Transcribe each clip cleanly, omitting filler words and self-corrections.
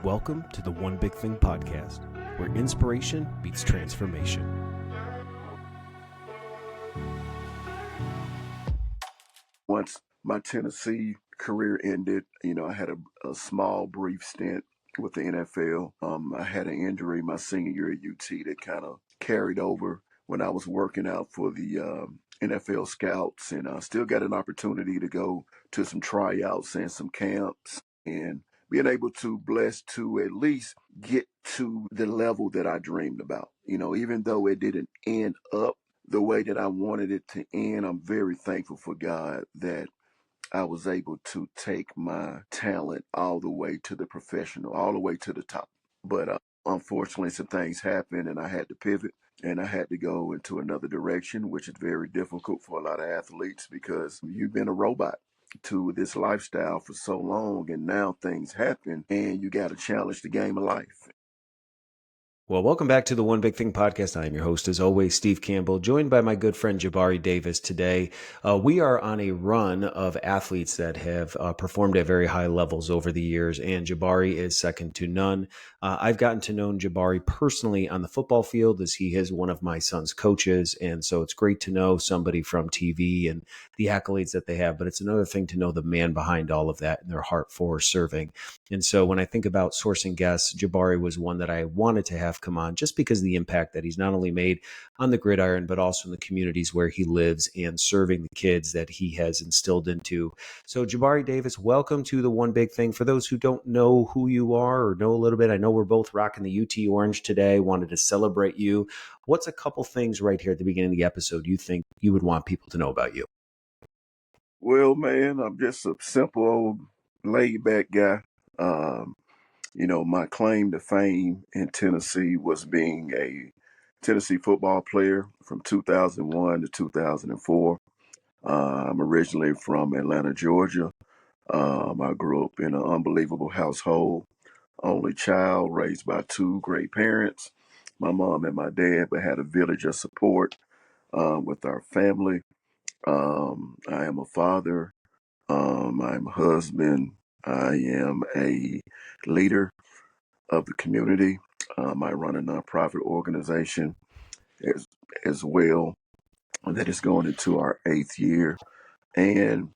Welcome to the One Big Thing podcast, where inspiration meets transformation. Once my Tennessee career ended, I had a small, brief stint with the NFL. I had an injury my senior year at UT that kind of carried over when I was working out for the NFL scouts, and I still got an opportunity to go to some tryouts and some camps, and being able to bless to at least get to the level that I dreamed about. Even though it didn't end up the way that I wanted it to end, I'm very thankful for God that I was able to take my talent all the way to the professional, all the way to the top. But unfortunately, some things happened and I had to pivot and I had to go into another direction, which is very difficult for a lot of athletes because you've been a robot to this lifestyle for so long, and now things happen and you got to challenge the game of life. Well, welcome back to the One Big Thing podcast. I am your host, as always, Steve Campbell, joined by my good friend Jabari Davis today. We are on a run of athletes that have performed at very high levels over the years, and Jabari is second to none. I've gotten to know Jabari personally on the football field as he is one of my son's coaches, and so it's great to know somebody from TV and the accolades that they have, but it's another thing to know the man behind all of that and their heart for serving. And so when I think about sourcing guests, Jabari was one that I wanted to have come on just because of the impact that he's not only made on the gridiron, but also in the communities where he lives and serving the kids that he has instilled into. So Jabari Davis, welcome to the One Big Thing. For those who don't know who you are or know a little bit, I know we're both rocking the UT orange today, wanted to celebrate you. What's a couple things right here at the beginning of the episode you think you would want people to know about you? Well, man, I'm just a simple old laid back guy. My claim to fame in Tennessee was being a Tennessee football player from 2001 to 2004. I'm originally from Atlanta, Georgia. I grew up in an unbelievable household, only child, raised by two great parents, my mom and my dad, but had a village of support with our family. I am a father. I'm a husband. I am a leader of the community. I run a nonprofit organization as well that is going into our 8th year. And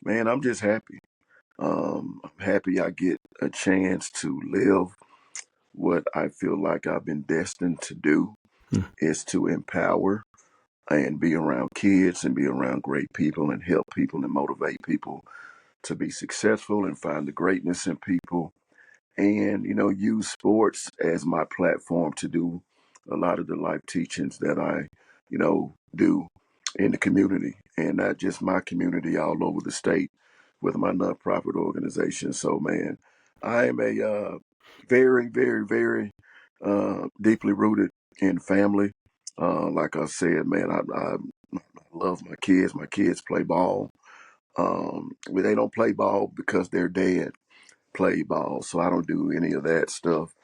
man, I'm just happy. I'm happy I get a chance to live what I feel like I've been destined to do is to empower and be around kids and be around great people and help people and motivate people to be successful and find the greatness in people and, use sports as my platform to do a lot of the life teachings that I, do in the community and not just my community all over the state with my nonprofit organization. So, man, I am a very, very, very deeply rooted in family. Like I said, man, I love my kids. My kids play ball. But they don't play ball because their dad played ball, so I don't do any of that stuff.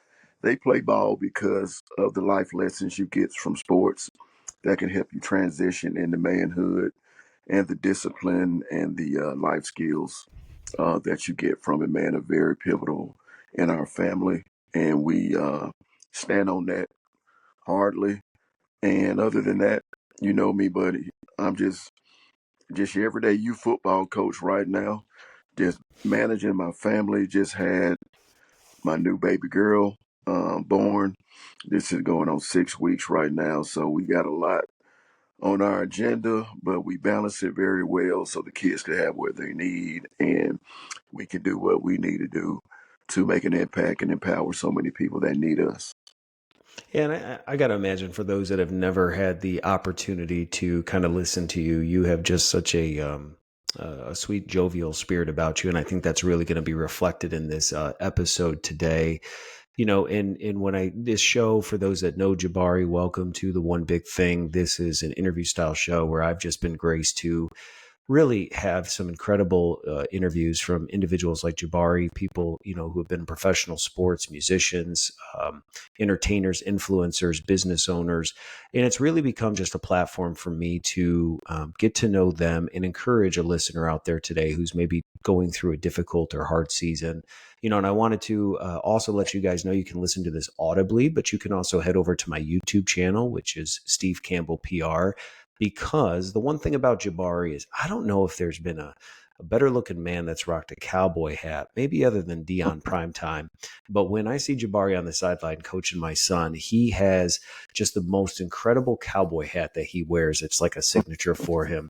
They play ball because of the life lessons you get from sports that can help you transition into manhood and the discipline and the life skills that you get from it, man, are very pivotal in our family. And we stand on that hardly. And other than that, you know me, buddy. I'm just your everyday youth football coach right now. Just managing my family. Just had my new baby girl born. This is going on 6 weeks right now. So we got a lot on our agenda, but we balance it very well so the kids can have what they need and we can do what we need to do to make an impact and empower so many people that need us. And I got to imagine for those that have never had the opportunity to kind of listen to you, you have just such a sweet, jovial spirit about you. And I think that's really going to be reflected in this episode today. And when this show, for those that know Jabari, welcome to the One Big Thing. This is an interview style show where I've just been graced to really have some incredible interviews from individuals like Jabari, people, who have been in professional sports, musicians, entertainers, influencers, business owners. And it's really become just a platform for me to get to know them and encourage a listener out there today who's maybe going through a difficult or hard season. And I wanted to also let you guys know you can listen to this audibly, but you can also head over to my YouTube channel, which is Steve Campbell PR, because the one thing about Jabari is I don't know if there's been a better looking man that's rocked a cowboy hat, maybe other than Dion Primetime. But when I see Jabari on the sideline coaching my son, he has just the most incredible cowboy hat that he wears. It's like a signature for him.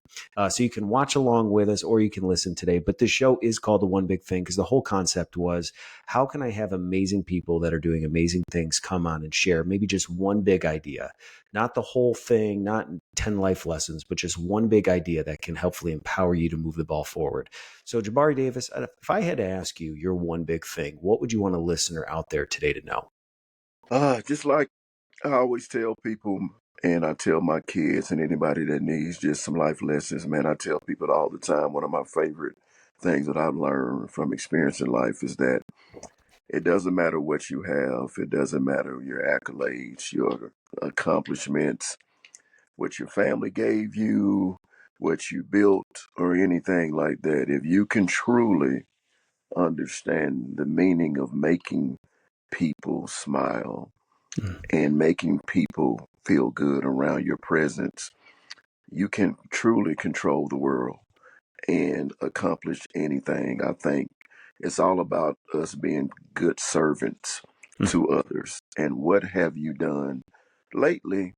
So you can watch along with us or you can listen today. But the show is called The One Big Thing because the whole concept was how can I have amazing people that are doing amazing things come on and share maybe just one big idea, not the whole thing, not 10 life lessons, but just one big idea that can helpfully empower you to move the ball forward. So, Jabari Davis, if I had to ask you your one big thing, what would you want a listener out there today to know? Just like I always tell people, and I tell my kids and anybody that needs just some life lessons, man, I tell people all the time, one of my favorite things that I've learned from experience in life is that it doesn't matter what you have, it doesn't matter your accolades, your accomplishments, what your family gave you, what you built, or anything like that. If you can truly understand the meaning of making people smile Mm. and making people feel good around your presence, you can truly control the world and accomplish anything. I think it's all about us being good servants Mm. to others. And what have you done lately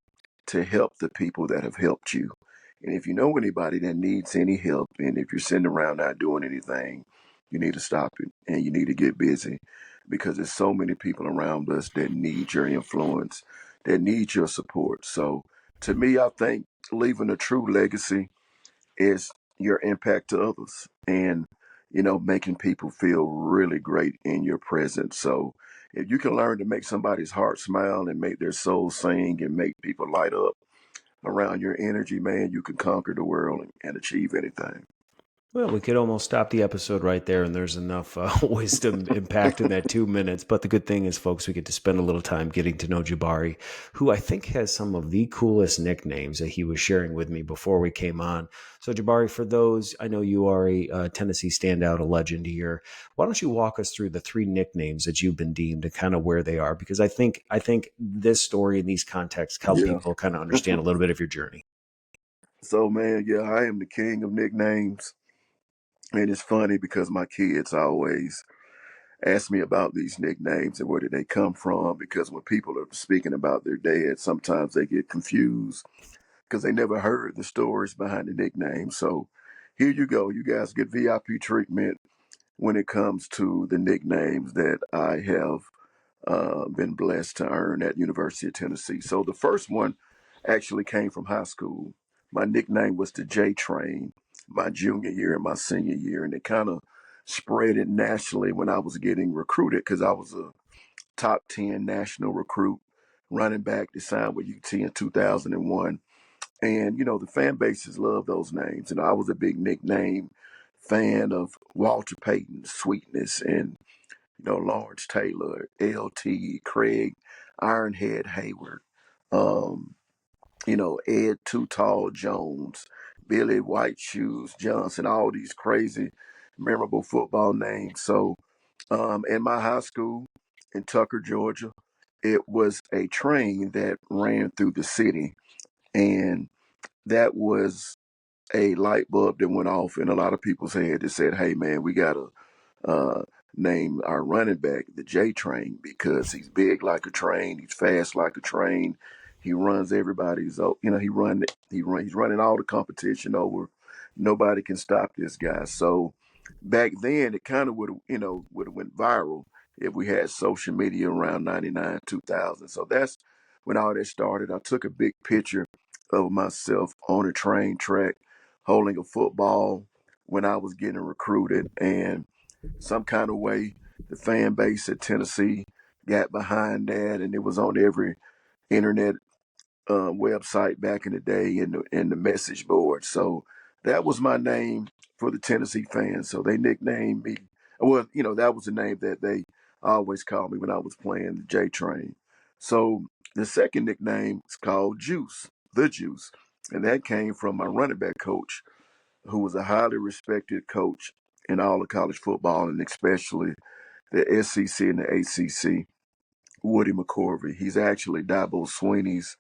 to help the people that have helped you? And if you know anybody that needs any help, and if you're sitting around not doing anything, you need to stop it and you need to get busy because there's so many people around us that need your influence, that need your support. So to me, I think leaving a true legacy is your impact to others and making people feel really great in your presence. So if you can learn to make somebody's heart smile and make their soul sing and make people light up around your energy, man, you can conquer the world and achieve anything. Well, we could almost stop the episode right there, and there's enough wisdom impact in that 2 minutes. But the good thing is, folks, we get to spend a little time getting to know Jabari, who I think has some of the coolest nicknames that he was sharing with me before we came on. So, Jabari, for those, I know you are a Tennessee standout, a legend here. Why don't you walk us through the three nicknames that you've been deemed and kind of where they are? Because I think this story and these contexts help Yeah. people kind of understand a little bit of your journey. So, man, yeah, I am the king of nicknames. And it's funny because my kids always ask me about these nicknames and where did they come from. Because when people are speaking about their dad, sometimes they get confused because they never heard the stories behind the nickname. So here you go. You guys get VIP treatment when it comes to the nicknames that I have been blessed to earn at University of Tennessee. So the first one actually came from high school. My nickname was the J Train my junior year and my senior year, and it kind of spread it nationally when I was getting recruited because I was a top 10 national recruit running back to sign with UT in 2001. And, the fan bases love those names. And I was a big nickname fan of Walter Payton, Sweetness, and, Lawrence Taylor, LT, Craig, Ironhead Hayward, um, Ed Too Tall Jones, Billy White Shoes Johnson, all these crazy, memorable football names. So, in my high school in Tucker, Georgia, it was a train that ran through the city. And that was a light bulb that went off in a lot of people's head that said, hey, man, we got to uh, name our running back the J Train because he's big like a train, he's fast like a train, he runs everybody's, he's running all the competition over. Nobody can stop this guy. So back then, it kind of would have went viral if we had social media around 99, 2000. So that's when all that started. I took a big picture of myself on a train track holding a football when I was getting recruited. And some kind of way, the fan base at Tennessee got behind that, and it was on every internet website back in the day in the message board. So that was my name for the Tennessee fans. So they nicknamed me. Well, that was the name that they always called me when I was playing the J Train. So the second nickname is called Juice, the Juice, and that came from my running back coach, who was a highly respected coach in all of college football, and especially the SEC and the ACC, Woody McCorvey. He's actually Dabo Swinney's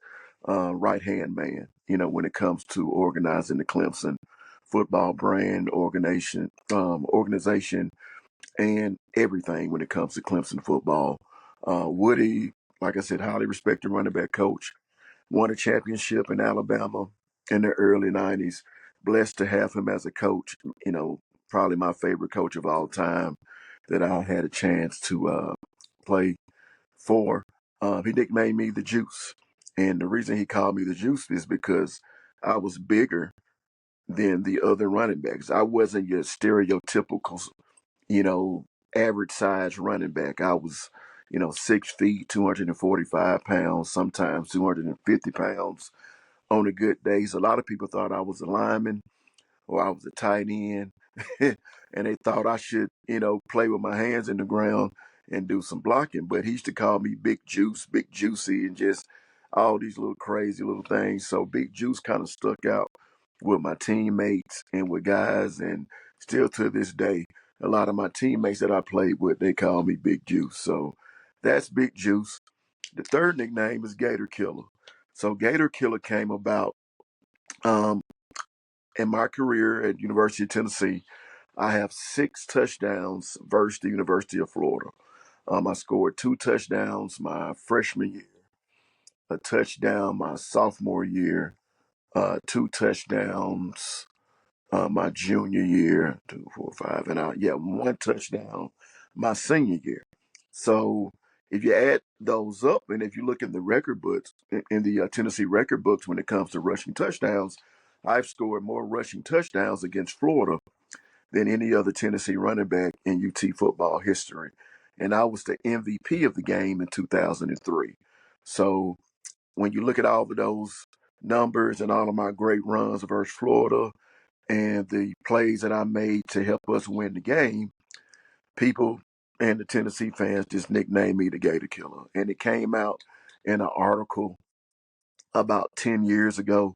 right-hand man, when it comes to organizing the Clemson football brand organization and everything when it comes to Clemson football. Woody, like I said, highly respected running back coach, won a championship in Alabama in the early 90s. Blessed to have him as a coach, probably my favorite coach of all time that I had a chance to play for. He nicknamed me the Juice. And the reason he called me the Juice is because I was bigger than the other running backs. I wasn't your stereotypical, you know, average size running back. I was, 6 feet, 245 pounds, sometimes 250 pounds on the good days. A lot of people thought I was a lineman or I was a tight end, and they thought I should, play with my hands in the ground and do some blocking. But he used to call me Big Juice, Big Juicy, and just all these little crazy little things. So Big Juice kind of stuck out with my teammates and with guys, and still to this day, a lot of my teammates that I played with, they call me Big Juice. So that's Big Juice. The third nickname is Gator Killer. So Gator Killer came about um, in my career at University of Tennessee. I have 6 touchdowns versus the University of Florida. I scored 2 touchdowns my freshman year, a touchdown my sophomore year, 2 touchdowns my junior year, 2, 4, 5, and 1 touchdown my senior year. So if you add those up, and if you look in the record books, in the Tennessee record books, when it comes to rushing touchdowns, I've scored more rushing touchdowns against Florida than any other Tennessee running back in UT football history. And I was the MVP of the game in 2003. So when you look at all of those numbers and all of my great runs versus Florida and the plays that I made to help us win the game, people and the Tennessee fans just nicknamed me the Gator Killer. And it came out in an article about 10 years ago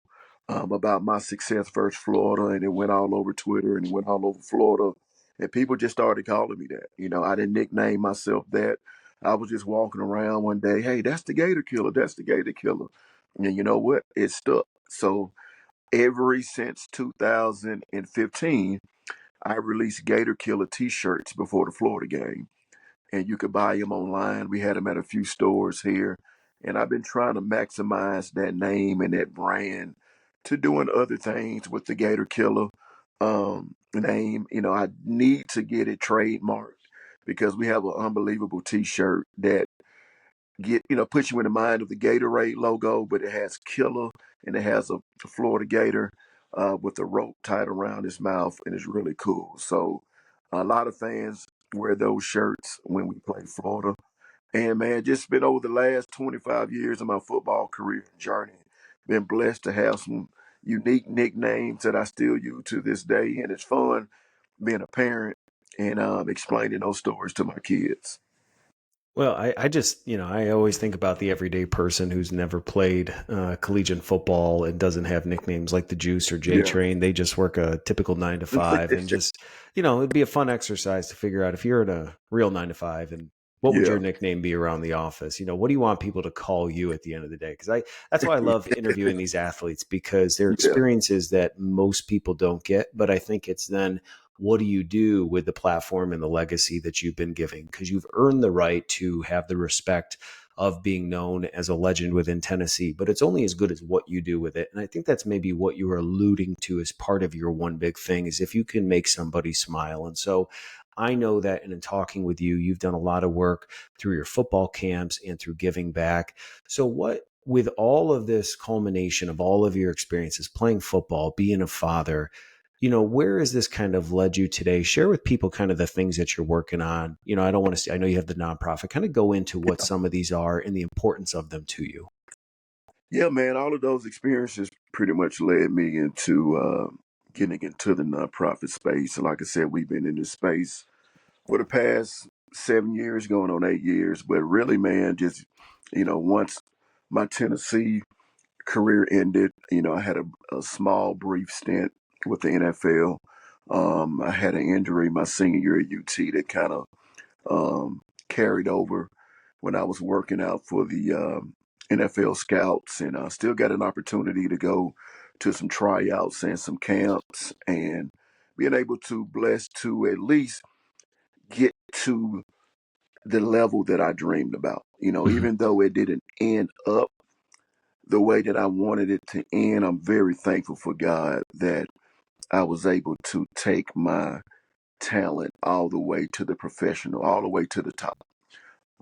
about my success versus Florida, and it went all over Twitter and it went all over Florida. And people just started calling me that. I didn't nickname myself that. I was just walking around one day, hey, that's the Gator Killer. That's the Gator Killer. And you know what? It stuck. So ever since 2015, I released Gator Killer t-shirts before the Florida game, and you could buy them online. We had them at a few stores here, and I've been trying to maximize that name and that brand to doing other things with the Gator Killer name. I need to get it trademarked because we have an unbelievable T-shirt that puts you in the mind of the Gatorade logo, but it has killer and it has a Florida Gator with a rope tied around his mouth, and it's really cool. So a lot of fans wear those shirts when we play Florida. And man, just been over the last 25 years of my football career journey, been blessed to have some unique nicknames that I still use to this day, and it's fun being a parent and explaining those stories to my kids. Well, I just, I always think about the everyday person who's never played collegiate football and doesn't have nicknames like the Juice or J Yeah. Train. They just work a typical 9 to 5 and just, it'd be a fun exercise to figure out if you're in a real 9 to 5 and what would Yeah. your nickname be around the office? What do you want people to call you at the end of the day? Because that's why I love interviewing these athletes because they're Yeah. experiences that most people don't get. But I think it's then what do you do with the platform and the legacy that you've been giving? Because you've earned the right to have the respect of being known as a legend within Tennessee, but it's only as good as what you do with it. And I think that's maybe what you were alluding to as part of your one big thing is if you can make somebody smile. And so I know that in talking with you, you've done a lot of work through your football camps and through giving back. So with all of this culmination of all of your experiences playing football, being a father, where has this kind of led you today? Share with people kind of the things that you're working on. I don't want to say, I know you have the nonprofit, kind of go into what some of these are and the importance of them to you. Yeah, man, all of those experiences pretty much led me into getting into the nonprofit space. And like I said, we've been in this space for the past 7 years, going on 8 years. But really, man, just, once my Tennessee career ended, I had a small, brief stint with the NFL. I had an injury my senior year at UT that kind of carried over when I was working out for the NFL scouts, and I still got an opportunity to go to some tryouts and some camps, and being able to bless to at least get to the level that I dreamed about. Mhm. Even though it didn't end up the way that I wanted it to end, I'm very thankful for God that I was able to take my talent all the way to the professional, all the way to the top.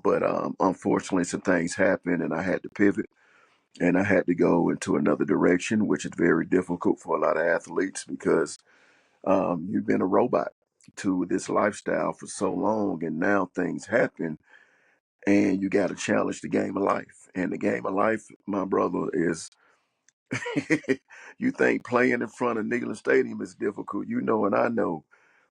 But unfortunately, some things happened and I had to pivot and I had to go into another direction, which is very difficult for a lot of athletes because you've been a robot to this lifestyle for so long, and now things happen and you got to challenge the game of life. And the game of life, my brother, is you think playing in front of Neyland Stadium is difficult. You know, and I know.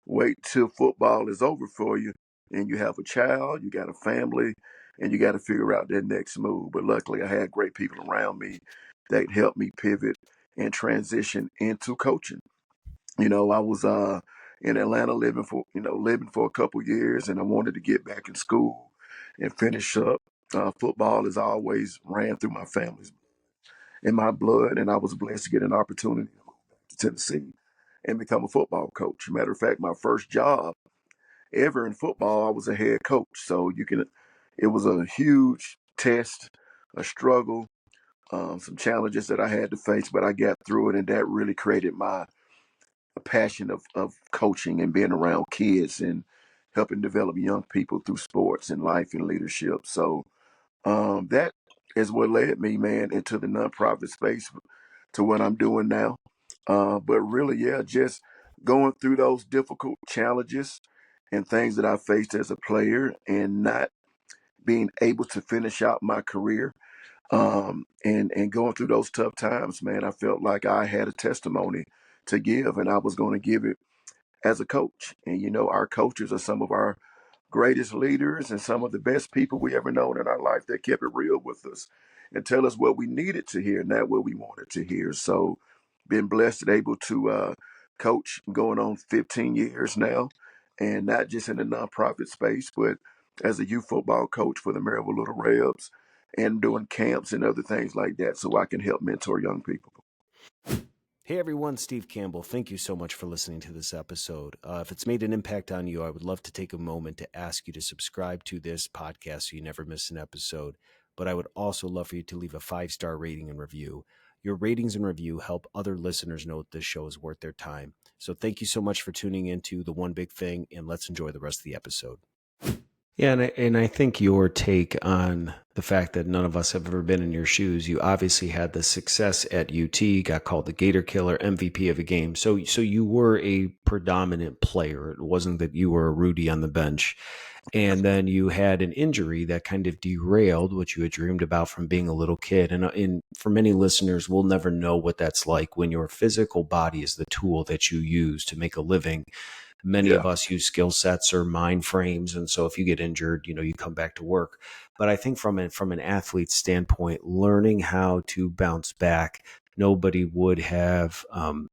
Wait till football is over for you and you have a child, you got a family, and you got to figure out that next move. But luckily, I had great people around me that helped me pivot and transition into coaching. I was in Atlanta living for a couple years, and I wanted to get back in school and finish up. Football has always ran through my family's in my blood, and I was blessed to get an opportunity to move back to Tennessee and become a football coach. Matter of fact, my first job ever in football, I was a head coach. So it was a huge test, a struggle, some challenges that I had to face, but I got through it, and that really created my passion of coaching and being around kids and helping develop young people through sports and life and leadership. So that is what led me, man, into the nonprofit space to what I'm doing now. But really, yeah, just going through those difficult challenges and things that I faced as a player and not being able to finish out my career. And going through those tough times, man, I felt like I had a testimony to give, and I was going to give it as a coach. And our coaches are some of our greatest leaders and some of the best people we ever known in our life that kept it real with us and tell us what we needed to hear, not what we wanted to hear. So, been blessed and able to coach going on 15 years now, and not just in the nonprofit space, but as a youth football coach for the Maryville Little Rebs and doing camps and other things like that so I can help mentor young people. Hey everyone, Steve Campbell. Thank you so much for listening to this episode. If it's made an impact on you, I would love to take a moment to ask you to subscribe to this podcast so you never miss an episode. But I would also love for you to leave a 5-star rating and review. Your ratings and review help other listeners know that this show is worth their time. So thank you so much for tuning into The One Big Thing, and let's enjoy the rest of the episode. Yeah, and I think your take on the fact that none of us have ever been in your shoes, you obviously had the success at UT, got called the Gator Killer, MVP of a game. So you were a predominant player. It wasn't that you were a Rudy on the bench. And then you had an injury that kind of derailed what you had dreamed about from being a little kid. And for many listeners, we'll never know what that's like when your physical body is the tool that you use to make a living. Many Yeah. of us use skill sets or mind frames, and so if you get injured, you come back to work. But I think from an athlete's standpoint, learning how to bounce back, nobody would have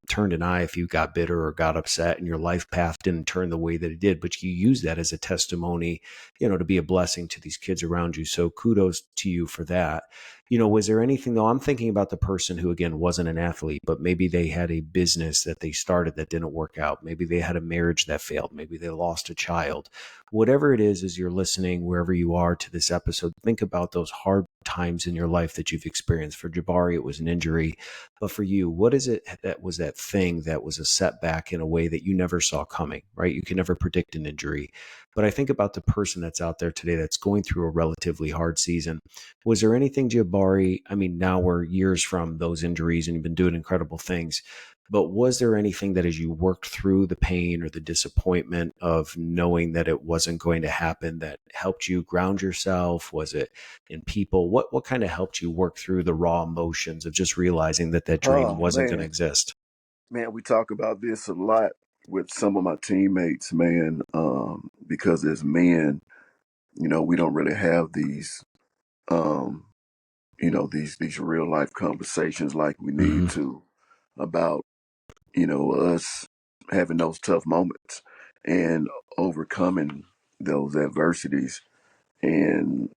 turned an eye if you got bitter or got upset and your life path didn't turn the way that it did. But you use that as a testimony, to be a blessing to these kids around you. So kudos to you for that. Was there anything though? I'm thinking about the person who, again, wasn't an athlete, but maybe they had a business that they started that didn't work out. Maybe they had a marriage that failed. Maybe they lost a child. Whatever it is, as you're listening, wherever you are to this episode, think about those hard times in your life that you've experienced. For Jabari, it was an injury. But for you, what is it that was that thing that was a setback in a way that you never saw coming, right? You can never predict an injury. But I think about the person that's out there today that's going through a relatively hard season. Was there anything, Jabari? I mean, now we're years from those injuries and you've been doing incredible things. But was there anything that as you worked through the pain or the disappointment of knowing that it wasn't going to happen that helped you ground yourself? Was it in people? What kind of helped you work through the raw emotions of just realizing that that dream Oh, wasn't going to man. exist? Man, we talk about this a lot with some of my teammates, man, because as men, we don't really have these, um, these real life conversations like we need Mm-hmm. to about, us having those tough moments and overcoming those adversities and,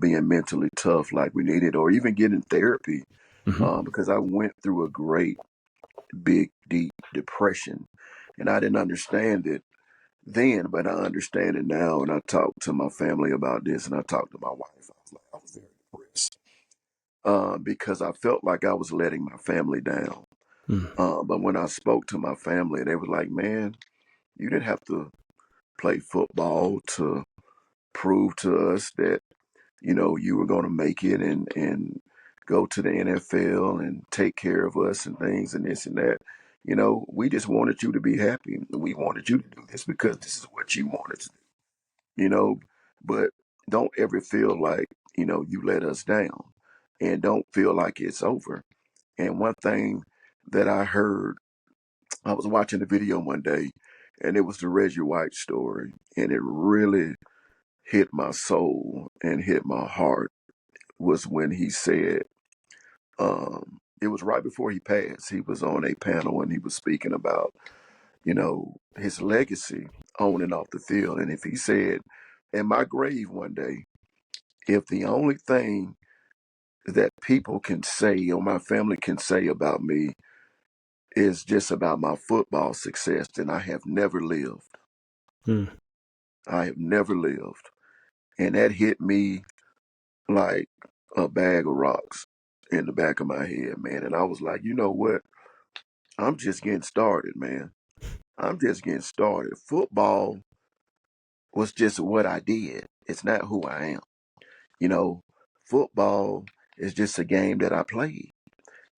being mentally tough like we needed, or even getting therapy, Hmm. because I went through a great, big, deep depression and I didn't understand it then, but I understand it now. And I talked to my family about this and I talked to my wife. I was very depressed because I felt like I was letting my family down. Mm. But when I spoke to my family, they were like, man, you didn't have to play football to prove to us that, you were going to make it and go to the NFL and take care of us and things and this and that. We just wanted you to be happy. We wanted you to do this because this is what you wanted to do, but don't ever feel like, you let us down and don't feel like it's over. And one thing that I heard, I was watching a video one day and it was the Reggie White story and it really hit my soul and hit my heart was when he said, it was right before he passed. He was on a panel and he was speaking about, his legacy on and off the field. And if he said, in my grave one day, if the only thing that people can say or my family can say about me is just about my football success, then I have never lived. Mm. I have never lived. And that hit me like a bag of rocks in the back of my head, man. And I was like, you know what? I'm just getting started, man. I'm just getting started. Football was just what I did. It's not who I am. You know, football is just a game that I played.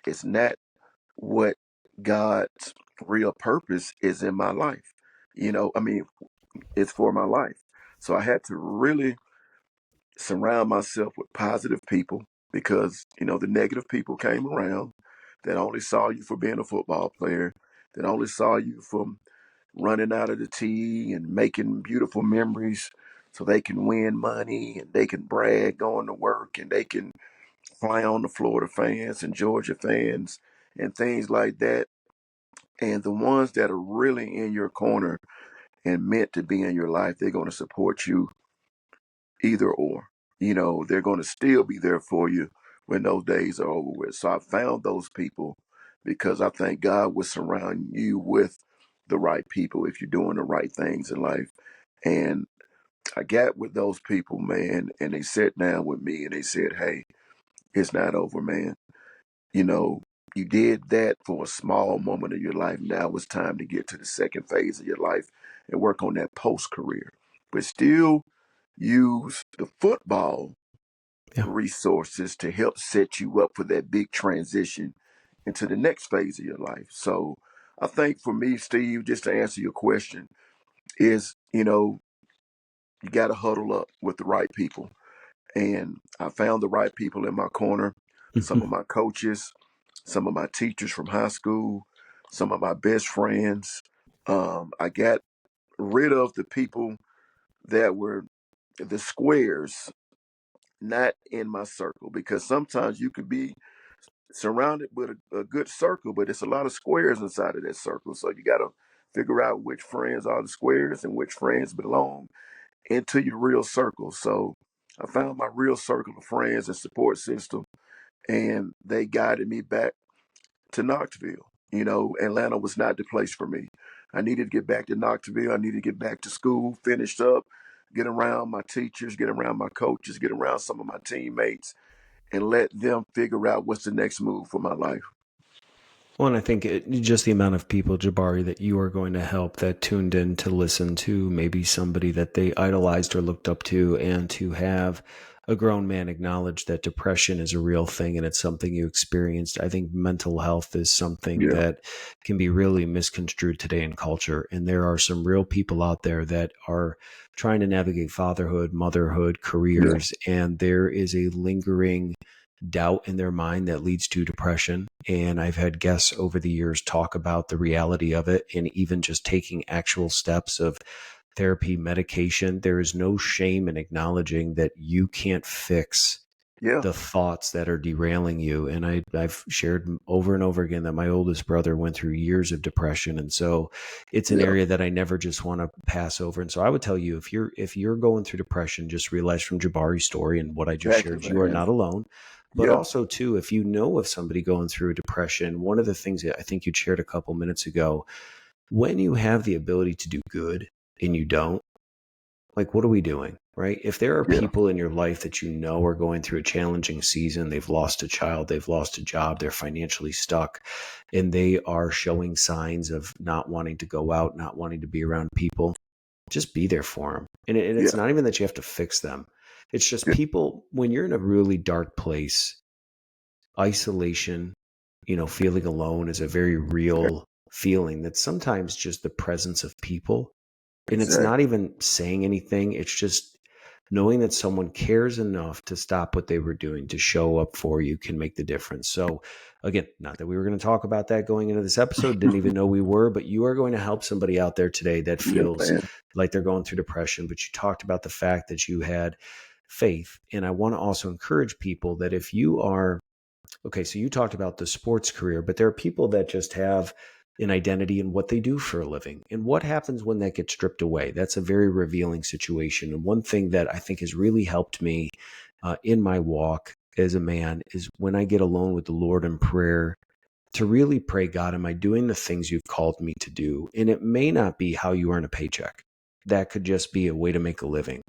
It's not what God's real purpose is in my life. I mean, it's for my life. So I had to really surround myself with positive people because, the negative people came around that only saw you for being a football player, that only saw you from running out of the tee and making beautiful memories so they can win money and they can brag going to work and they can fly on the Florida fans and Georgia fans and things like that. And the ones that are really in your corner and meant to be in your life, they're going to support you either or. They're going to still be there for you when those days are over with. So I found those people because I think God will surround you with the right people if you're doing the right things in life. And I got with those people, man, and they sat down with me and they said, hey, it's not over, man. You know, you did that for a small moment of your life. Now it's time to get to the second phase of your life and work on that post career. But still use the football Yeah. resources to help set you up for that big transition into the next phase of your life. So I think for me, Steve, just to answer your question, is, you got to huddle up with the right people. And I found the right people in my corner, some of Hmm. my coaches, some of my teachers from high school, some of my best friends. I got rid of the people that were the squares, not in my circle, because sometimes you could be surrounded with a good circle, but it's a lot of squares inside of that circle. So you got to figure out which friends are the squares and which friends belong into your real circle. So I found my real circle of friends and support system, and they guided me back to Knoxville. Atlanta was not the place for me. I needed to get back to Knoxville. I needed to get back to school, finished up, get around my teachers, get around my coaches, get around some of my teammates, and let them figure out what's the next move for my life. Well, and I think just the amount of people, Jabari, that you are going to help that tuned in to listen to maybe somebody that they idolized or looked up to, and to have a grown man acknowledge that depression is a real thing and it's something you experienced. I think mental health is something Yeah, that can be really misconstrued today in culture. And there are some real people out there that are trying to navigate fatherhood, motherhood, yeah, careers, and there is a lingering doubt in their mind that leads to depression. And I've had guests over the years talk about the reality of it and even just taking actual steps of therapy, medication. There is no shame in acknowledging that you can't fix Yeah. the thoughts that are derailing you. And I've shared over and over again that my oldest brother went through years of depression. And so it's an Yeah. area that I never just want to pass over. And so I would tell you, if you're going through depression, just realize from Jabari's story and what I just Exactly, shared, you are man. not alone. But Yeah. also too, if you know of somebody going through a depression, one of the things that I think you shared a couple minutes ago, when you have the ability to do good and you don't, like, what are we doing? Right? If there are Yeah. people in your life that you know are going through a challenging season, they've lost a child, they've lost a job, they're financially stuck, and they are showing signs of not wanting to go out, not wanting to be around people, just be there for them. And it's Yeah. not even that you have to fix them. It's just Yeah. people, when you're in a really dark place, isolation, feeling alone is a very real feeling that's sometimes just the presence of people, and it's not Exactly. even saying anything. It's just knowing that someone cares enough to stop what they were doing to show up for you can make the difference. So, again, not that we were going to talk about that going into this episode, didn't even know we were, but you are going to help somebody out there today that Yeah, feels man. like they're going through depression. But you talked about the fact that you had faith. And I want to also encourage people that if you are okay, so you talked about the sports career, but there are people that just have an identity in what they do for a living. And what happens when that gets stripped away? That's a very revealing situation. And one thing that I think has really helped me in my walk as a man is when I get alone with the Lord in prayer, to really pray, God, am I doing the things you've called me to do? And it may not be how you earn a paycheck. That could just be a way to make a living,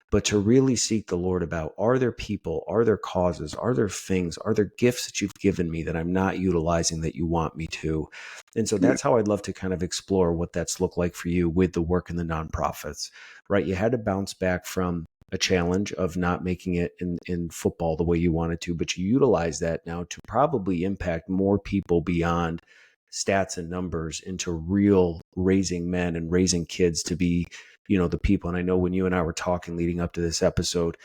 but to really seek the Lord about, are there people, are there causes, are there things, are there gifts that you've given me that I'm not utilizing that you want me to? And so Yeah. that's how I'd love to kind of explore what that's looked like for you with the work in the nonprofits, right? You had to bounce back from a challenge of not making it in football the way you wanted to, but you utilize that now to probably impact more people beyond stats and numbers into real raising men and raising kids to be, the people. And I know when you and I were talking leading up to this episode,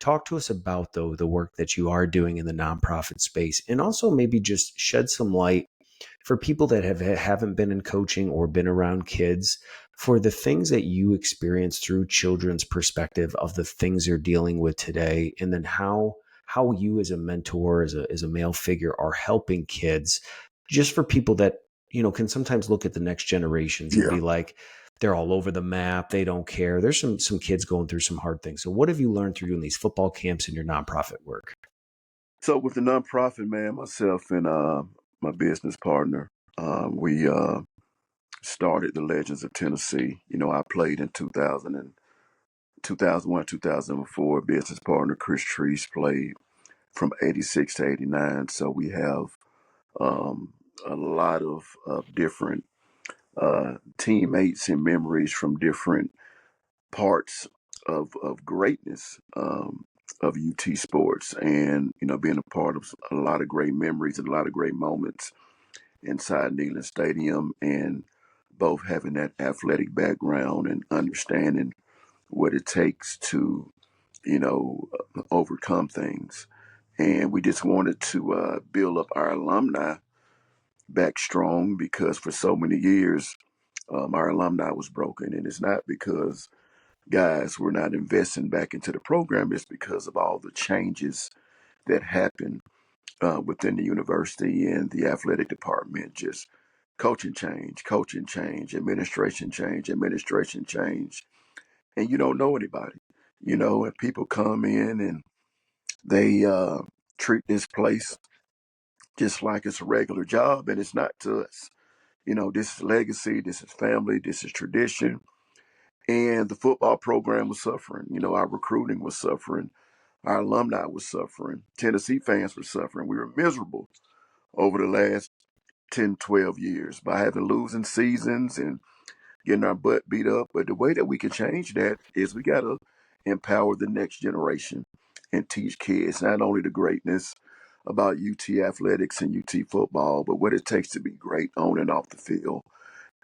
talk to us about though the work that you are doing in the nonprofit space, and also maybe just shed some light for people that haven't been in coaching or been around kids, for the things that you experience through children's perspective of the things they're dealing with today, and then how you as a mentor, as a male figure, are helping kids, just for people that can sometimes look at the next generations and Yeah. be like, they're all over the map, they don't care. There's some kids going through some hard things. So what have you learned through doing these football camps and your nonprofit work? So with the nonprofit, man, myself and my business partner, we started the Legends of Tennessee. I played in 2001, 2004. Business partner Chris Treese played from 86 to 89. So we have a lot of different teammates and memories from different parts of greatness of UT sports, and being a part of a lot of great memories and a lot of great moments inside Neyland Stadium, and both having that athletic background and understanding what it takes to overcome things. And we just wanted to build up our alumni back strong, because for so many years our alumni was broken. And it's not because guys were not investing back into the program, it's because of all the changes that happened within the university and the athletic department. Just coaching change, administration change, and you don't know anybody. And people come in and they treat this place just like it's a regular job, and it's not to us. This is legacy, this is family, this is tradition. And the football program was suffering. Our recruiting was suffering. Our alumni was suffering. Tennessee fans were suffering. We were miserable over the last 10, 12 years by having losing seasons and getting our butt beat up. But the way that we can change that is we got to empower the next generation and teach kids not only the greatness about UT athletics and UT football, but what it takes to be great on and off the field.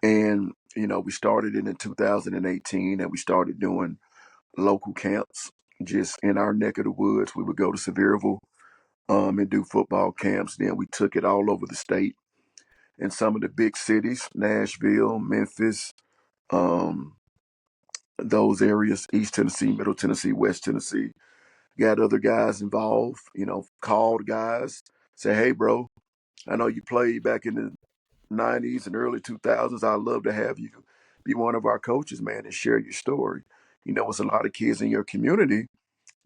And, we started it in 2018, and we started doing local camps just in our neck of the woods. We would go to Sevierville and do football camps. Then we took it all over the state in some of the big cities, Nashville, Memphis, um, those areas, East Tennessee, Middle Tennessee, West Tennessee, got other guys involved, called guys, say, hey, bro, I know you played back in the 90s and early 2000s. I'd love to have you be one of our coaches, man, and share your story. It's a lot of kids in your community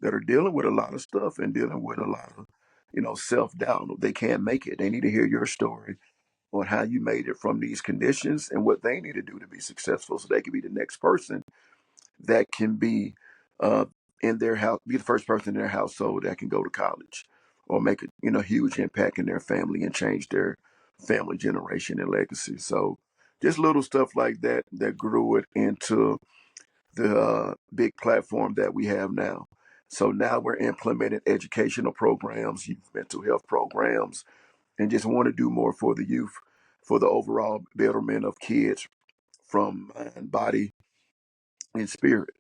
that are dealing with a lot of stuff and dealing with a lot of, self doubt. They can't make it. They need to hear your story on how you made it from these conditions and what they need to do to be successful so they can be the next person that can be uh, in their house, be the first person in their household that can go to college or make a huge impact in their family and change their family generation and legacy. So just little stuff like that that grew it into the big platform that we have now. So now we're implementing educational programs, youth mental health programs, and just want to do more for the youth, for the overall betterment of kids from mind, body, and spirit.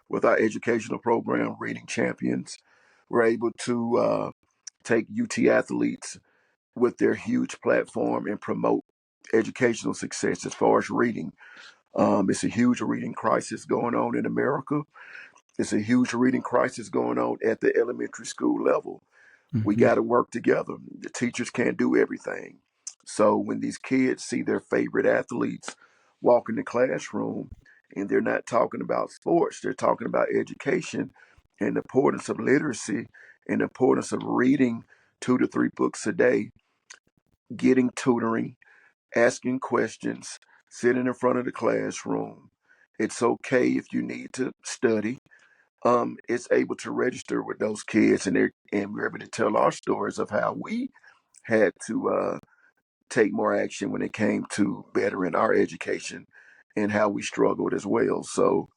With our educational program, Reading Champions, we're able to take UT athletes with their huge platform and promote educational success as far as reading. It's a huge reading crisis going on in America. It's a huge reading crisis going on at the elementary school level. We Mm-hmm. got to work together. The teachers can't do everything. So when these kids see their favorite athletes walk in the classroom and they're not talking about sports, they're talking about education and the importance of literacy and the importance of reading 2 to 3 books a day, getting tutoring, asking questions, sitting in front of the classroom. It's okay if you need to study. It's able to register with those kids, and we're able to tell our stories of how we had to take more action when it came to bettering our education and how we struggled as well. So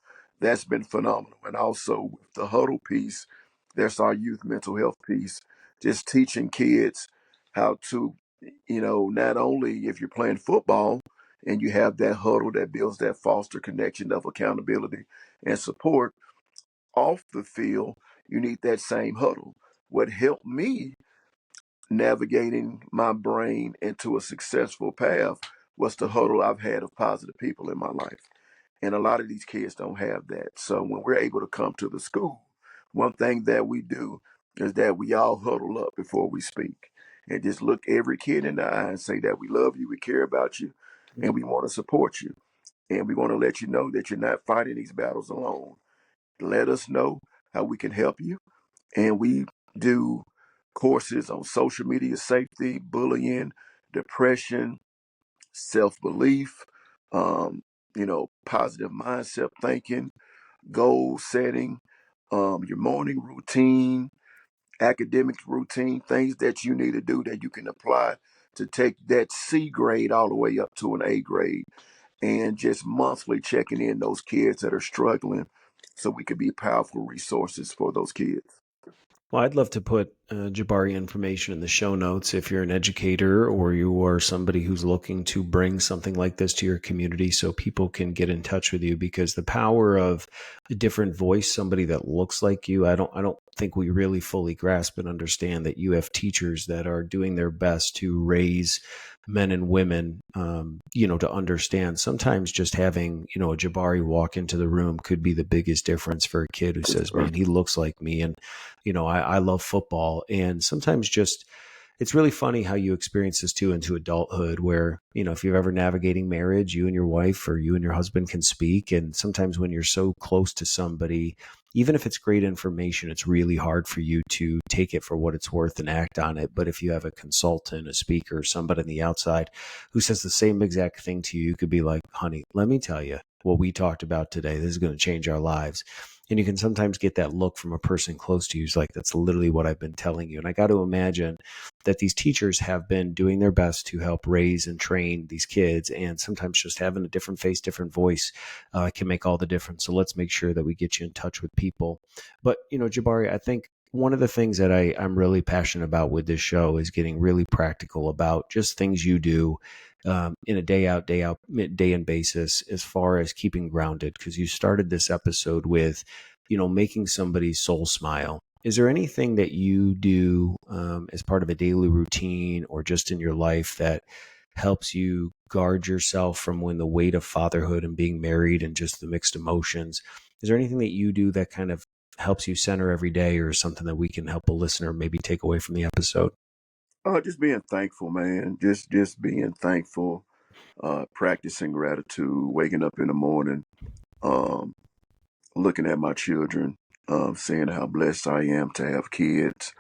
that's been phenomenal. And also with the huddle piece, that's our youth mental health piece, just teaching kids how to, not only if you're playing football and you have that huddle that builds that foster connection of accountability and support off the field, you need that same huddle. What helped me navigating my brain into a successful path was the huddle I've had of positive people in my life. And a lot of these kids don't have that. So when we're able to come to the school, one thing that we do is that we all huddle up before we speak and just look every kid in the eye and say that we love you, we care about you, and we want to support you. And we want to let you know that you're not fighting these battles alone. Let us know how we can help you. And we do courses on social media safety, bullying, depression, self belief, positive mindset thinking, goal setting, your morning routine, academic routine, things that you need to do that you can apply to take that C grade all the way up to an A grade, and just monthly checking in those kids that are struggling so we could be powerful resources for those kids. Well, I'd love to put Jabari information in the show notes if you're an educator or you are somebody who's looking to bring something like this to your community so people can get in touch with you, because the power of a different voice, somebody that looks like you, I don't think we really fully grasp and understand that you have teachers that are doing their best to raise men and women, to understand sometimes just having, a Jabari walk into the room could be the biggest difference for a kid who says, man, he looks like me. And I love football. And sometimes just, it's really funny how you experience this too into adulthood where, if you're ever navigating marriage, you and your wife or you and your husband can speak. And sometimes when you're so close to somebody, even if it's great information, it's really hard for you to take it for what it's worth and act on it. But if you have a consultant, a speaker, somebody on the outside who says the same exact thing to you, you could be like, honey, let me tell you what we talked about today. This is going to change our lives. And you can sometimes get that look from a person close to you who's like, that's literally what I've been telling you. And I got to imagine that these teachers have been doing their best to help raise and train these kids. And sometimes just having a different face, different voice can make all the difference. So let's make sure that we get you in touch with people. But, Jabari, I think one of the things that I'm really passionate about with this show is getting really practical about just things you do in a day out, day in basis as far as keeping grounded. Because you started this episode with, making somebody's soul smile. Is there anything that you do as part of a daily routine or just in your life that helps you guard yourself from when the weight of fatherhood and being married and just the mixed emotions? Is there anything that you do that kind of helps you center every day, or something that we can help a listener maybe take away from the episode? Just being thankful, man. Just being thankful. Practicing gratitude. Waking up in the morning. Um, Looking at my children. Seeing how blessed I am to have kids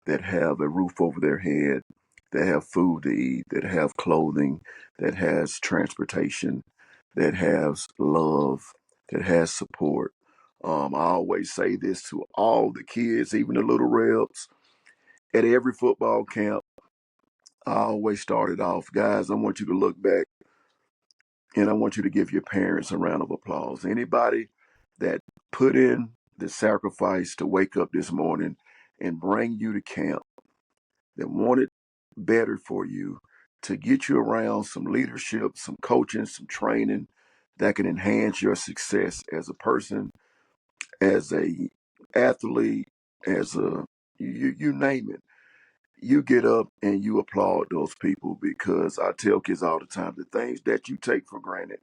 that have a roof over their head, that have food to eat, that have clothing, that has transportation, that has love, that has support. I always say this to all the kids, even the little rebs. At every football camp, I always started off, guys, I want you to look back and I want you to give your parents a round of applause. Anybody that put in the sacrifice to wake up this morning and bring you to camp, that wanted better for you, to get you around some leadership, some coaching, some training that can enhance your success as a person, as a athlete, as a you name it. You get up and you applaud those people, because I tell kids all the time, the things that you take for granted,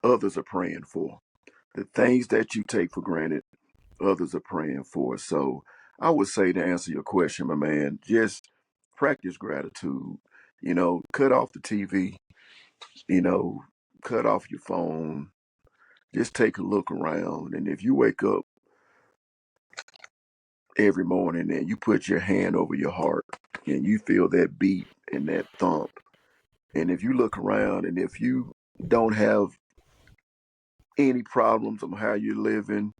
others are praying for. The things that you take for granted, others are praying for. So I would say, to answer your question, my man, just practice gratitude. Cut off the TV, you know, cut off your phone. Just take a look around. And if you wake up every morning and you put your hand over your heart and you feel that beat and that thump, and if you look around and if you don't have any problems on how you're living,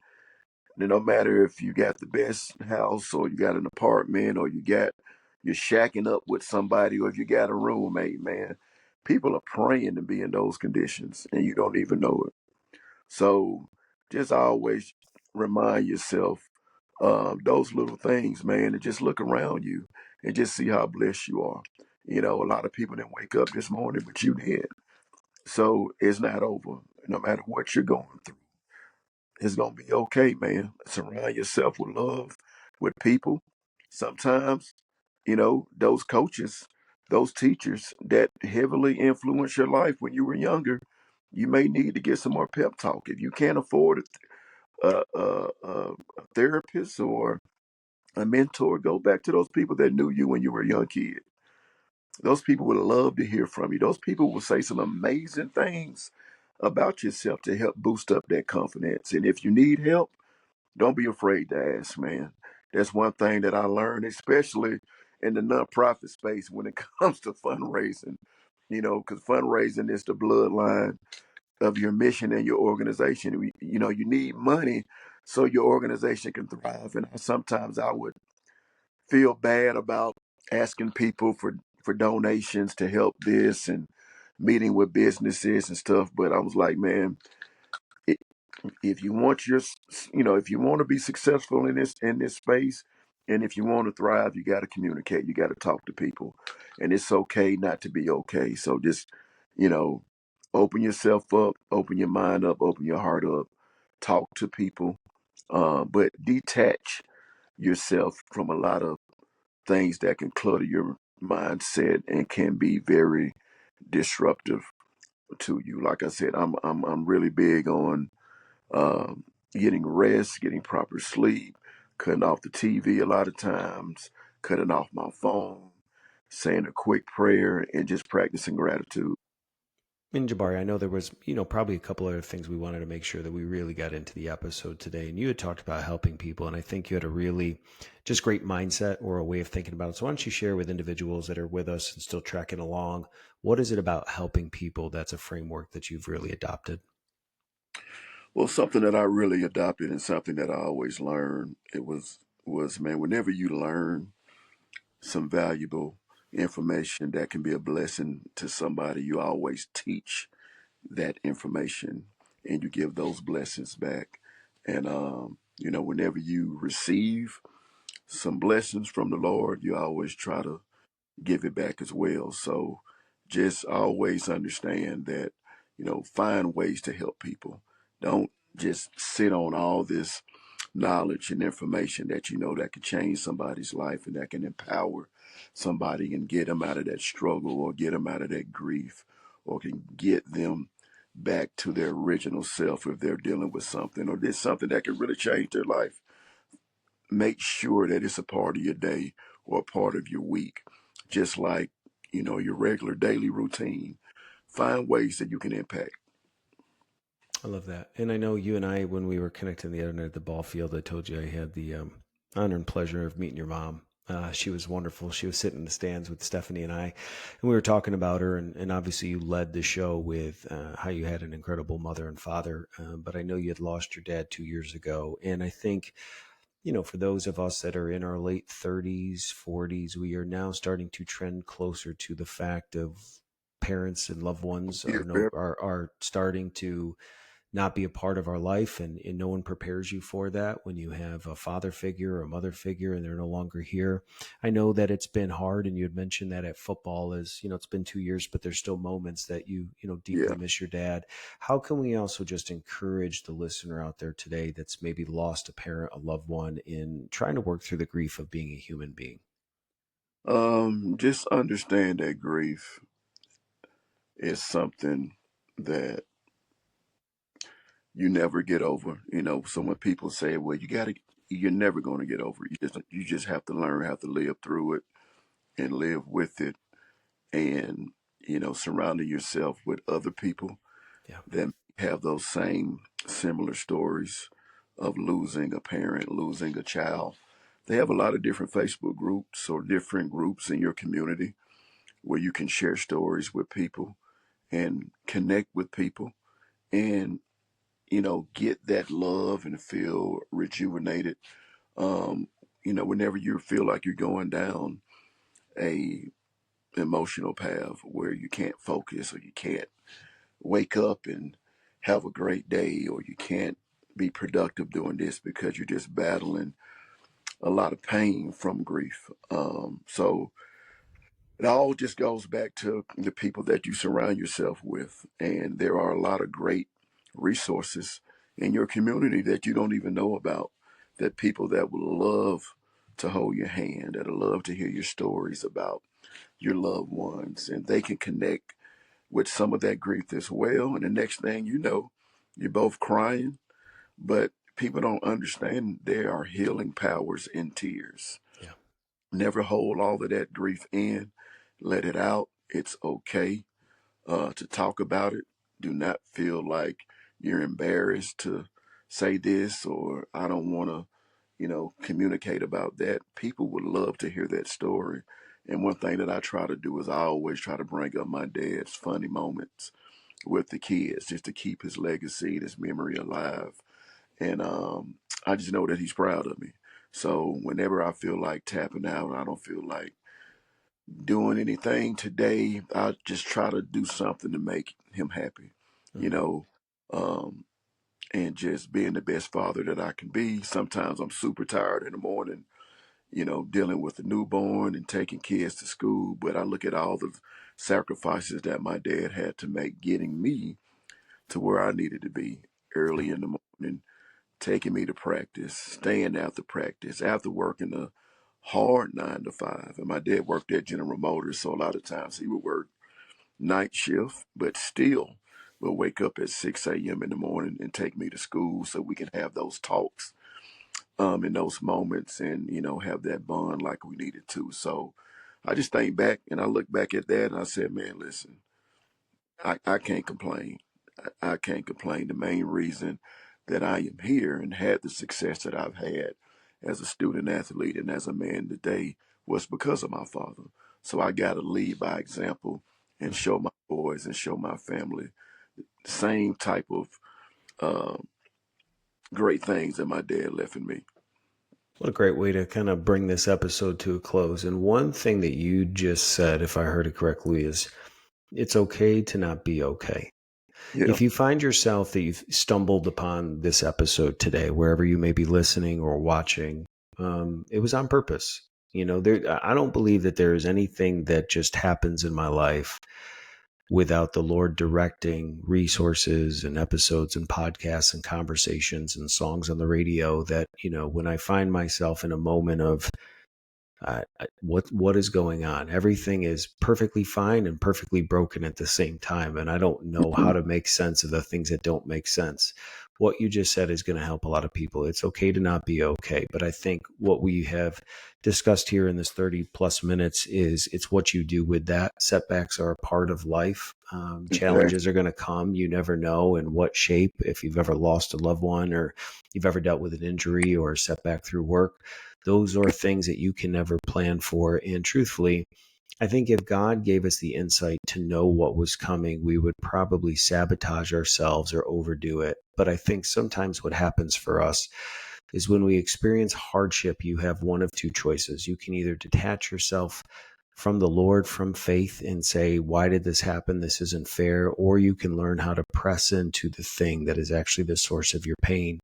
then no matter if you got the best house or you got an apartment or you're shacking up with somebody or if you got a roommate, man, people are praying to be in those conditions and you don't even know it. So just always remind yourself those little things, man, and just look around you and just see how blessed you are. A lot of people didn't wake up this morning, but you did. So it's not over. No matter what you're going through, it's gonna be okay, man. Surround yourself with love, with people. Sometimes, those coaches, those teachers that heavily influence your life when you were younger, you may need to get some more pep talk. If you can't afford a therapist or a mentor, go back to those people that knew you when you were a young kid. Those people would love to hear from you. Those people will say some amazing things about yourself to help boost up that confidence. And if you need help, don't be afraid to ask, man. That's one thing that I learned, especially in the nonprofit space when it comes to fundraising. Because fundraising is the bloodline of your mission and your organization. You need money so your organization can thrive. And sometimes I would feel bad about asking people for donations to help this and meeting with businesses and stuff. But I was like, man, if you want if you want to be successful in this space, and if you want to thrive, you got to communicate. You got to talk to people, and it's okay not to be okay. So just you know, open yourself up, open your mind up, open your heart up, talk to people, but detach yourself from a lot of things that can clutter your mindset and can be very disruptive to you. Like I said, I'm really big on um, getting rest, getting proper sleep, cutting off the TV a lot of times, cutting off my phone, saying a quick prayer, and just practicing gratitude. And Jabari, I know there was, probably a couple other things we wanted to make sure that we really got into the episode today. And you had talked about helping people, and I think you had a really just great mindset or a way of thinking about it. So why don't you share with individuals that are with us and still tracking along, what is it about helping people that's a framework that you've really adopted? Well, something that I really adopted and something that I always learned, it was man, whenever you learn some valuable information that can be a blessing to somebody, you always teach that information and you give those blessings back. And whenever you receive some blessings from the Lord, you always try to give it back as well. So just always understand that, find ways to help people. Don't just sit on all this knowledge and information that you know that can change somebody's life and that can empower somebody and get them out of that struggle or get them out of that grief or can get them back to their original self if they're dealing with something or did something that could really change their life. make sure that it's a part of your day or a part of your week, just like, your regular daily routine. Find ways that you can impact. I love that. And I know you and I, when we were connecting the other night at the ball field, I told you I had the honor and pleasure of meeting your mom. She was wonderful. She was sitting in the stands with Stephanie and I, and we were talking about her. And obviously, you led the show with how you had an incredible mother and father. But I know you had lost your dad 2 years ago. And I think, for those of us that are in our late 30s, 40s, we are now starting to trend closer to the fact of parents and loved ones Yeah, are starting to not be a part of our life, and no one prepares you for that when you have a father figure or a mother figure and they're no longer here. I know that it's been hard, and you had mentioned that at football is, it's been 2 years, but there's still moments that you yeah. deeply miss your dad. How can we also just encourage the listener out there today that's maybe lost a parent, a loved one, in trying to work through the grief of being a human being? Just understand that grief is something that you never get over. So when people say, "Well, you're never going to get over it," you just have to learn how to live through it and live with it, and surrounding yourself with other people Yeah. that have those same similar stories of losing a parent, losing a child. They have a lot of different Facebook groups or different groups in your community where you can share stories with people and connect with people and get that love and feel rejuvenated. Um, whenever you feel like you're going down a emotional path where you can't focus or you can't wake up and have a great day or you can't be productive doing this because you're just battling a lot of pain from grief. So it all just goes back to the people that you surround yourself with. And there are a lot of great resources in your community that you don't even know about, that people that would love to hold your hand, that would love to hear your stories about your loved ones, and they can connect with some of that grief as well. And the next thing you know, you're both crying, but people don't understand there are healing powers in tears. Yeah. Never hold all of that grief in. Let it out. It's okay to talk about it. Do not feel like you're embarrassed to say this or I don't want to, communicate about that. People would love to hear that story. And one thing that I try to do is I always try to bring up my dad's funny moments with the kids just to keep his legacy, his memory alive. And I just know that he's proud of me. So whenever I feel like tapping out, I don't feel like doing anything today, I just try to do something to make him happy, you Mhm. know, um, and just being the best father that I can be. Sometimes I'm super tired in the morning, dealing with the newborn and taking kids to school. But I look at all the sacrifices that my dad had to make getting me to where I needed to be Yeah. early in the morning, taking me to practice, staying after practice, after working a hard 9 to 5. And my dad worked at General Motors, so a lot of times he would work night shift, but still will wake up at 6 a.m. in the morning and take me to school so we can have those talks in those moments and, have that bond like we needed to. So I just think back and I look back at that and I said, man, listen, I can't complain. I can't complain. The main reason that I am here and had the success that I've had as a student athlete and as a man today was because of my father. So I got to lead by example and Mhm. show my boys and show my family the same type of uh, great things that my dad left in me. What a great way to kind of bring this episode to a close. And one thing that you just said, if I heard it correctly, is it's okay to not be okay. Yeah. If you find yourself that you've stumbled upon this episode today, wherever you may be listening or watching, it was on purpose. I don't believe that there is anything that just happens in my life without the Lord directing resources and episodes and podcasts and conversations and songs on the radio that, when I find myself in a moment of what is going on, everything is perfectly fine and perfectly broken at the same time. And I don't know how to make sense of the things that don't make sense. what you just said is going to help a lot of people. It's okay to not be okay. But I think what we have discussed here in this 30 plus minutes is it's what you do with that. Setbacks are a part of life. Exactly. Challenges are going to come. You never know in what shape. If you've ever lost a loved one or you've ever dealt with an injury or a setback through work, those are things that you can never plan for. And truthfully, I think if God gave us the insight to know what was coming, we would probably sabotage ourselves or overdo it. But I think sometimes what happens for us is when we experience hardship, you have one of two choices. You can either detach yourself from the Lord, from faith, and say, why did this happen? This isn't fair. Or you can learn how to press into the thing that is actually the source of your pain.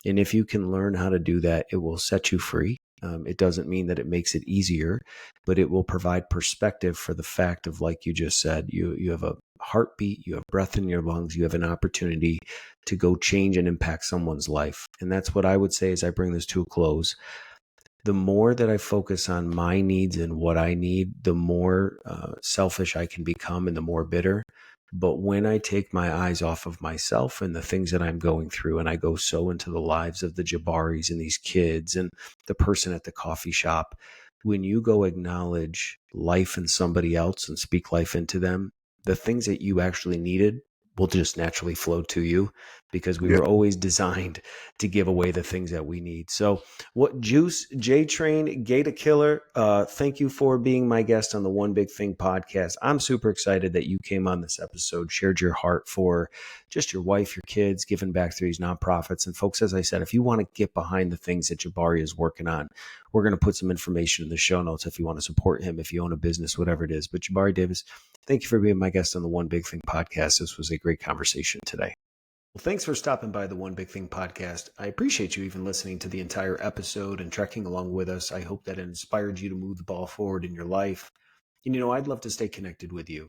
And if you can learn how to do that, it will set you free. It doesn't mean that it makes it easier, but it will provide perspective for the fact of, like you just said, you have a heartbeat, you have breath in your lungs, you have an opportunity to go change and impact someone's life. And that's what I would say as I bring this to a close. The more that I focus on my needs and what I need, the more selfish I can become and the more bitter. But when I take my eyes off of myself and the things that I'm going through, and I go so into the lives of the Jabaris and these kids and the person at the coffee shop, when you go acknowledge life in somebody else and speak life into them, the things that you actually needed will just naturally flow to you, because we Yeah. were always designed to give away the things that we need. So what Juice, J Train, Gator Killer, thank you for being my guest on the One Big Thing podcast. I'm super excited that you came on this episode, shared your heart for just your wife, your kids, giving back to these nonprofits. And folks, as I said, if you want to get behind the things that Jabari is working on, we're going to put some information in the show notes if you want to support him, if you own a business, whatever it is. But Jabari Davis, thank you for being my guest on the One Big Thing podcast. This was a great conversation today. Well, thanks for stopping by the One Big Thing podcast. I appreciate you even listening to the entire episode and trekking along with us. I hope that it inspired you to move the ball forward in your life. And, I'd love to stay connected with you.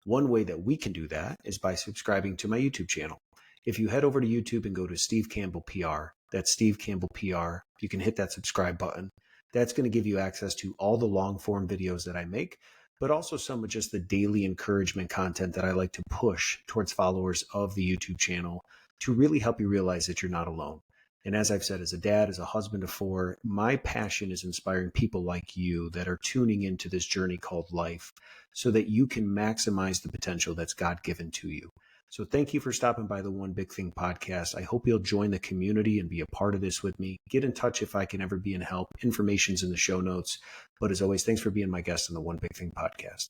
One way that we can do that is by subscribing to my YouTube channel. If you head over to YouTube and go to Steve Campbell PR, that's Steve Campbell PR, you can hit that subscribe button. That's going to give you access to all the long form videos that I make, but also some of just the daily encouragement content that I like to push towards followers of the YouTube channel to really help you realize that you're not alone. And as I've said, as a dad, as a husband of four, my passion is inspiring people like you that are tuning into this journey called life so that you can maximize the potential that's God given to you. So thank you for stopping by the One Big Thing podcast. I hope you'll join the community and be a part of this with me. Get in touch if I can ever be in help. Information's in the show notes. But as always, thanks for being my guest on the One Big Thing podcast.